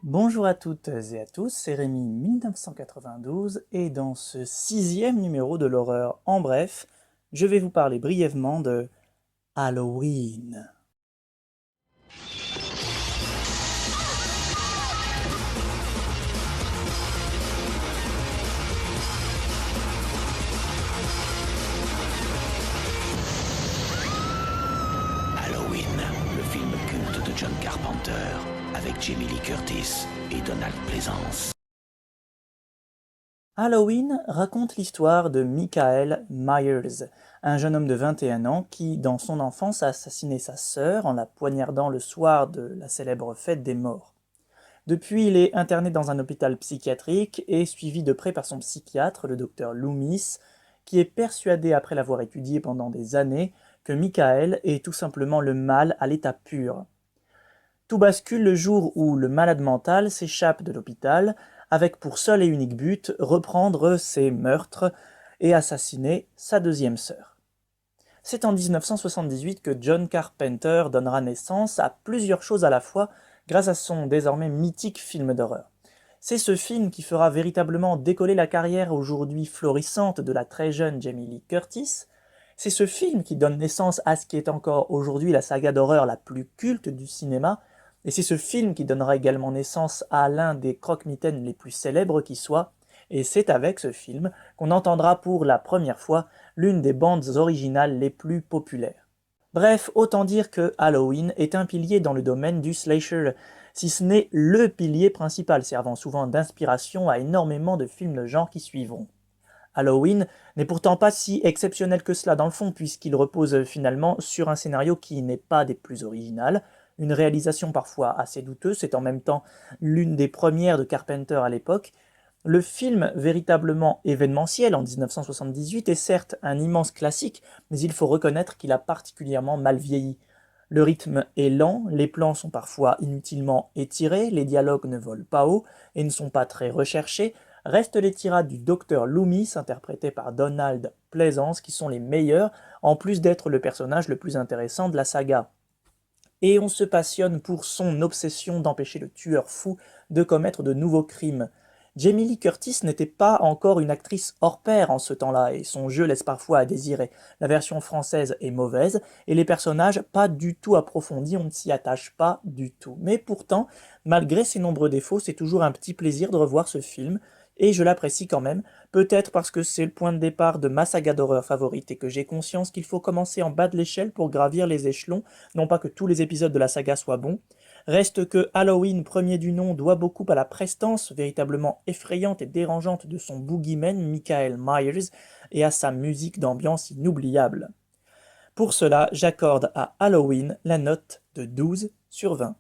Bonjour à toutes et à tous, c'est Rémi 1992 et dans ce 6e numéro de l'horreur en bref, je vais vous parler brièvement de Halloween. Halloween, le film culte de John Carpenter, avec Jamie Lee Curtis et Donald Pleasence. Halloween raconte l'histoire de Michael Myers, un jeune homme de 21 ans qui, dans son enfance, a assassiné sa sœur en la poignardant le soir de la célèbre fête des morts. Depuis, il est interné dans un hôpital psychiatrique et suivi de près par son psychiatre, le docteur Loomis, qui est persuadé, après l'avoir étudié pendant des années, que Michael est tout simplement le mal à l'état pur. Tout bascule le jour où le malade mental s'échappe de l'hôpital, avec pour seul et unique but reprendre ses meurtres et assassiner sa deuxième sœur. C'est en 1978 que John Carpenter donnera naissance à plusieurs choses à la fois grâce à son désormais mythique film d'horreur. C'est ce film qui fera véritablement décoller la carrière aujourd'hui florissante de la très jeune Jamie Lee Curtis. C'est ce film qui donne naissance à ce qui est encore aujourd'hui la saga d'horreur la plus culte du cinéma, et c'est ce film qui donnera également naissance à l'un des croque-mitaines les plus célèbres qui soit, et c'est avec ce film qu'on entendra pour la première fois l'une des bandes originales les plus populaires. Bref, autant dire que Halloween est un pilier dans le domaine du slasher, si ce n'est le pilier principal, servant souvent d'inspiration à énormément de films de genre qui suivront. Halloween n'est pourtant pas si exceptionnel que cela dans le fond, puisqu'il repose finalement sur un scénario qui n'est pas des plus originales, une réalisation parfois assez douteuse, c'est en même temps l'une des premières de Carpenter à l'époque. Le film véritablement événementiel en 1978 est certes un immense classique, mais il faut reconnaître qu'il a particulièrement mal vieilli. Le rythme est lent, les plans sont parfois inutilement étirés, les dialogues ne volent pas haut et ne sont pas très recherchés. Restent les tirades du docteur Loomis, interprété par Donald Pleasence, qui sont les meilleures, en plus d'être le personnage le plus intéressant de la saga. Et on se passionne pour son obsession d'empêcher le tueur fou de commettre de nouveaux crimes. Jamie Lee Curtis n'était pas encore une actrice hors pair en ce temps-là, et son jeu laisse parfois à désirer. La version française est mauvaise, et les personnages pas du tout approfondis, on ne s'y attache pas du tout. Mais pourtant, malgré ses nombreux défauts, c'est toujours un petit plaisir de revoir ce film, et je l'apprécie quand même, peut-être parce que c'est le point de départ de ma saga d'horreur favorite et que j'ai conscience qu'il faut commencer en bas de l'échelle pour gravir les échelons, non pas que tous les épisodes de la saga soient bons. Reste que Halloween, premier du nom, doit beaucoup à la prestance véritablement effrayante et dérangeante de son boogeyman Michael Myers et à sa musique d'ambiance inoubliable. Pour cela, j'accorde à Halloween la note de 12 sur 20.